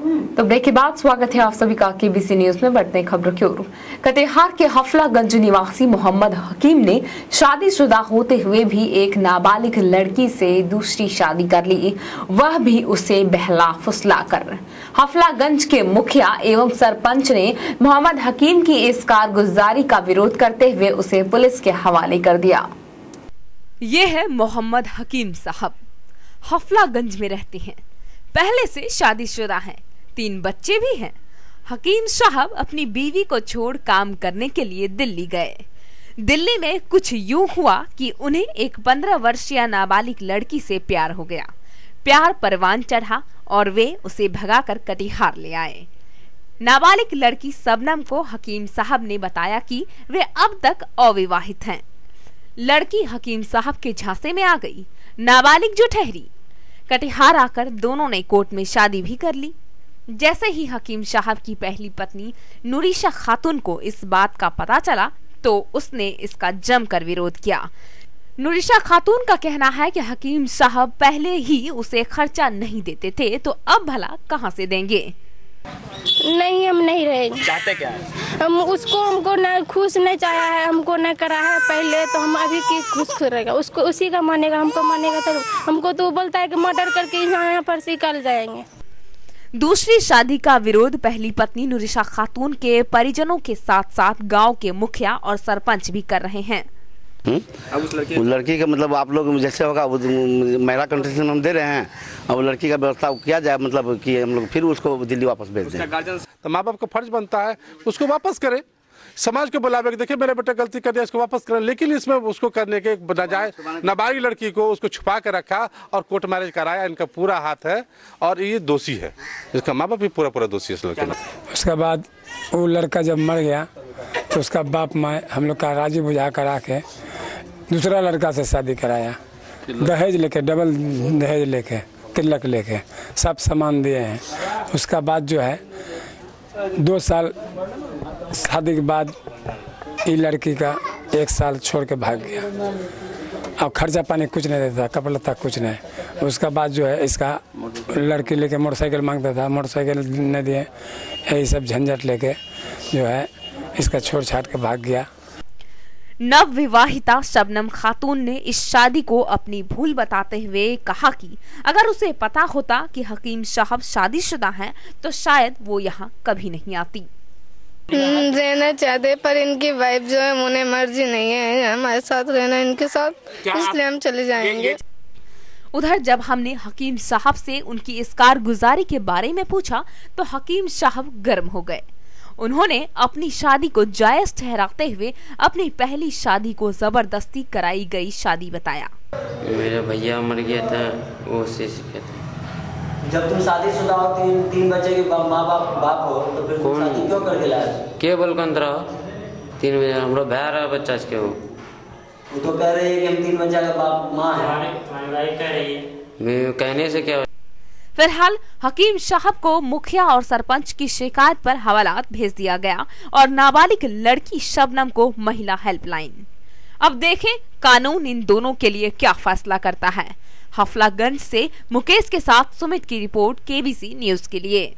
तो ब्रेक के बाद स्वागत है आप सभी का केबीसी न्यूज में। बढ़ते हैं खबरों की ओर। कटिहार के हफलागंज निवासी मोहम्मद हकीम ने शादीशुदा होते हुए भी एक नाबालिग लड़की से दूसरी शादी कर ली, वह भी उसे बहला फुसला कर। हफलागंज के मुखिया एवं सरपंच ने मोहम्मद हकीम की इस कारगुजारी का विरोध करते हुए उसे पुलिस के हवाले कर दिया। ये है मोहम्मद हकीम साहब, हफलागंज में रहते हैं, पहले से शादीशुदा हैं, 3 बच्चे भी हैं। हकीम साहब अपनी बीवी को छोड़ काम करने के लिए दिल्ली गए। दिल्ली में कुछ यूं हुआ कि उन्हें एक 15 वर्षीय नाबालिग लड़की से प्यार हो गया। प्यार परवान चढ़ा और वे उसे भगाकर कटिहार ले आए। नाबालिग लड़की सबनम को हकीम साहब ने बताया कि वे अब तक अविवाहित हैं। लड़की हकीम साहब के झांसे में आ गई। नाबालिग जो ठहरी, कटिहार आकर दोनों ने कोर्ट में शादी भी कर ली। जैसे ही हकीम साहब की पहली पत्नी नुरिशा खातून को इस बात का पता चला तो उसने इसका जमकर विरोध किया। नुरिशा खातून का कहना है कि हकीम साहब पहले ही उसे खर्चा नहीं देते थे, तो अब भला कहां से देंगे। नहीं, हम नहीं रहेंगे। चाहते क्या है? हमको न खुश नहीं चाहा है, हमको न करा है पहले, तो हम अभी की खुश रहेगा, उसको उसी का मानेगा, हमको मानेगा। तो हमको तो बोलता है कि मर्डर करके यहाँ पर से निकल जाएंगे। दूसरी शादी का विरोध पहली पत्नी नुरिशा खातून के परिजनों के साथ साथ गांव के मुखिया और सरपंच भी कर रहे हैं। अब उस लड़की का मतलब आप लोग जैसे होगा महिला कंट्रीब्यूशन हम दे रहे हैं, अब लड़की का व्यवस्था किया जाए, मतलब कि हम लोग फिर उसको दिल्ली वापस भेज दें। तो माँ बाप का फर्ज बनता है उसको वापस करे, समाज को बुलावे कि देखिए मेरा बेटा गलती कर दिया, इसको वापस करें। लेकिन इसमें उसको करने के नाबालिग लड़की को उसको छुपा कर रखा और कोर्ट मैरिज कराया, इनका पूरा हाथ है और ये दोषी है, इसका माँ बाप भी पूरा दोषी है इस लड़के। उसके बाद वो लड़का जब मर गया तो उसका बाप माँ हम लोग का राजी बुझा करा के दूसरा लड़का से शादी कराया, दहेज लेके, डबल दहेज लेके, तिलक लेके सब सामान दिए हैं। उसका बाद जो है 2 साल शादी के बाद ये लड़की का 1 साल छोड़ के भाग गया। अब खर्चा पानी कुछ नहीं देता, कपड़ा लत्ता कुछ नहीं। उसका बाद जो है इसका लड़की लेके मोटरसाइकिल मांगता था, मोटरसाइकिल नहीं दिए, यही सब झंझट लेके जो है इसका छोड़ छाड़ के भाग गया। नव विवाहिता शबनम खातून ने इस शादी को अपनी भूल बताते हुए कहा कि अगर उसे पता होता कि हकीम साहब शादीशुदा हैं तो शायद वो यहाँ कभी नहीं आती। रहना चाहते पर इनकी वाइफ जो है उन्हें मर्जी नहीं है हमारे साथ रहना इनके साथ, इसलिए हम चले जाएंगे। उधर जब हमने हकीम साहब से उनकी इस कारगुजारी के बारे में पूछा तो हकीम साहब गर्म हो गए। उन्होंने अपनी शादी को जायज ठहराते हुए अपनी पहली शादी को जबरदस्ती कराई गई शादी बताया। मेरा भैया मर गया था, वो से जब तुम शादीशुदा हो, 3 बच्चे के बाप हो, तो फिर तुम शादी क्यों करके लाए? के बोल कंद्रा 3 बजे हमरा भाई रहा बच्चा के हो। वो तो कह रही है कि हम 3 बच्चा का बाप माँ है। कह रही है, कहने से क्या। फिलहाल हकीम साहब को मुखिया और सरपंच की शिकायत पर हवालात भेज दिया गया और नाबालिग लड़की शबनम को महिला हेल्पलाइन। अब देखें कानून इन दोनों के लिए क्या फैसला करता है। हफलागंज से मुकेश के साथ सुमित की रिपोर्ट, केबीसी न्यूज के लिए।